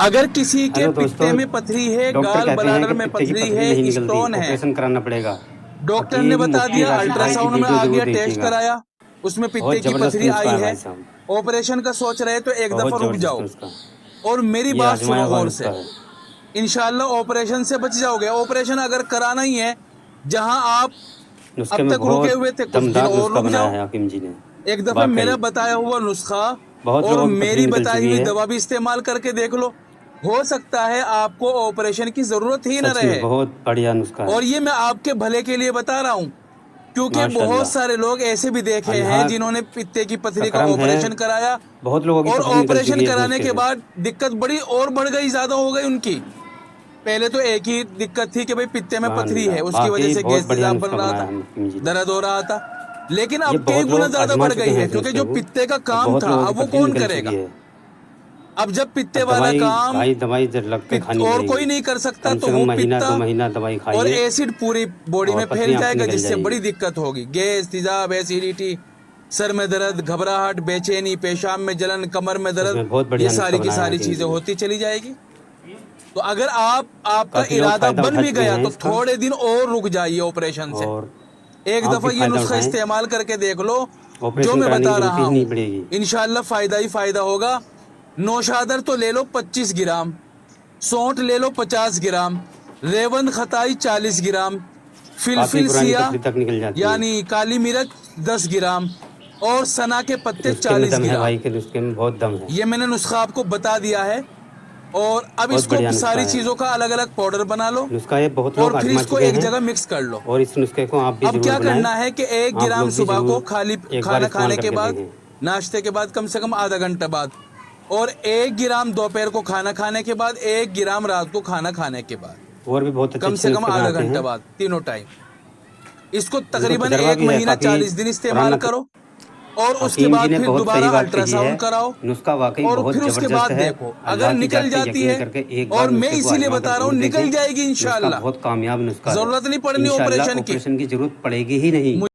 अगर किसी के हेलो पित्ते दोस्तों, में पथरी है, डॉक्टर गाल कहते हैं ब्लाडर कि में पित्ते की पथरी पथरी है, नहीं निकलती, स्टोन है, ऑपरेशन कराना पड़ेगा। डॉक्टर ने हकीम बता मुफ्ती दिया, राशिद भाई की अल्ट्रासाउंड में वीडियो आ जरूर गया, टेस्ट देखिएगा। कराया, उसमें बहुत पित्ते की जबरदस्त पथरी नुस्खा आई है है, भाई साहब, ऑपरेशन का सोच रहे तो एक बहुत दफा रुक जबरदस्त जाओ नुस्खा। और मेरी ये बात आजमाया सुनो हुआ गौर नुस्खा से। है। इंशाल्लाह ऑपरेशन से बच जाओगे। ऑपरेशन अगर कराना ही है, जहां आप नुस्खे अब में तक रुके बहुत हुए थे, कुछ दिन दमदार और नुस्खा रुक बनाया जाओ। है हकीम जी ने। एक दफे मेरा वाकई बताया हुआ नुस्खा बहुत और लोगों की पथरी मेरी निकल बताई चुकी हुई है। दवा भी इस्तेमाल करके देख लो। हो सकता है आपको ऑपरेशन की जरूरत ही न सच में रहे। बहुत बढ़िया नुस्खा है। और ये मैं आपके भले के लिए बता रहा हूँ, क्योंकि बहुत माशाल्लाह, सारे लोग ऐसे भी देखे हैं अल्लाह जिन्होंने पित्ते की का पथरी का करम है, ऑपरेशन कराया बहुत लोगों की और पथरी निकल ऑपरेशन चुकी है इस कराने नुस्खे के से। बाद दिक्कत बड़ी और बढ़ गई, ज्यादा हो गई उनकी। पहले तो एक ही दिक्कत थी कि भाई पित्ते में सुभान पथरी है, अल्लाह, उसकी वजह वाकई से बहुत गैस बढ़िया तेजाब बन नुस्खा रहा बनाया था, हम हकीम जी ने। दर्द हो रहा था। लेकिन ये अब कई बहुत गुना लोग ज्यादा आजमा बढ़ चुके गई हैं है, इस क्योंकि नुस्खे जो को। पित्ते का अब काम बहुत था लोगों की अब वो पथरी कौन निकल करेगा। चुकी है। अब जब पित्ते अब वाला दवाई काम भाई दवाई रख के खानी और पड़ेगी। कोई नहीं कर सकता कम तो से कम वो महीना पित्ता 2 महीना दवाई और खाइए एसिड पूरी बॉडी में और फैल पथरी आपकी जाएगा, निकल जिससे जाएगी। बड़ी दिक्कत होगी। गैस, तेजाब, एसिडिटी, सर में दर्द, घबराहट, बेचैनी, पेशाब में जलन, कमर में सच दर्द, में बहुत ये बढ़िया नुस्खा सारी की बनाया है सारी हकीम चीजें जी ने। होती चली जाएगी। तो अगर आपका काफ़ी लोग इरादा फ़ायदा बन उठा भी चुके गया हैं तो इसका थोड़े दिन और रुक जाइए ऑपरेशन से। और एक आप दफा भी ये फ़ायदा नुस्खा उठाएं। इस्तेमाल करके देख लो, जो ऑपरेशन मैं कराने की बता ज़रूरत रहा ही नहीं हूँ। पड़ेगी। इंशाल्लाह फायदा ही फायदा होगा। नौशादर तो ले लो 25 ग्राम, सौंठ ले लो 50 ग्राम, रेवन खताई 40 ग्राम, काफ़ी फिलफिल पुरानी सिया पथरी तक निकल जाती है। यानी काली मिर्च 10 ग्राम और सना के इस पत्ते नुस्खे में चालीस दम है ग्राम भाई, के नुस्खे में बहुत दम है। ये मैंने नुस्खा आपको बता दिया है। और अब बहुत इसको बढ़िया नुस्खा सारी है। चीज़ों का अलग अलग पाउडर बना लो नुस्खा ये बहुत लोग और फिर आजमा इसको चुके एक हैं जगह मिक्स कर लो। और इस नुस्खे को आप भी अब ज़रूर क्या बनाएं। करना है कि 1 ग्राम आप लोग भी सुबह को ज़रूर खाली एक बार खाना इस्तेमाल खाने के करके बाद, देखें। नाश्ते के बाद कम से कम आधा घंटा बाद, और 1 ग्राम दोपहर को खाना खाने के बाद, 1 ग्राम रात को खाना खाने के बाद, और भी बहुत अच्छे कम अच्छे से कम नुस्खे आधा बनाते घंटा हैं। बाद, तीनों टाइम। इसको इनको तकरीबन तजर्बा एक भी है महीना काफ़ी 40 दिन इस्तेमाल पुराना। करो और उसके हकीम जी बाद ने फिर बहुत दोबारा सही बात कही है। अल्ट्रासाउंड कराओ नुस्खा वाकई और बहुत फिर उसके ज़बरदस्त बाद है। देखो अगर अल्लाह की निकल ज़ात पे जाती यकीन है। करके एक बार और मैं नुस्खे को इसीलिए आजमा कर बता रहा हूँ, ज़रूर निकल देखें। जाएगी नुस्खा इंशाल्लाह। बहुत कामयाब नुस्खा है। जरूरत नहीं पड़नी इंशाअल्लाह ऑपरेशन की। ऑपरेशन की ज़रूरत पड़ेगी ही नहीं।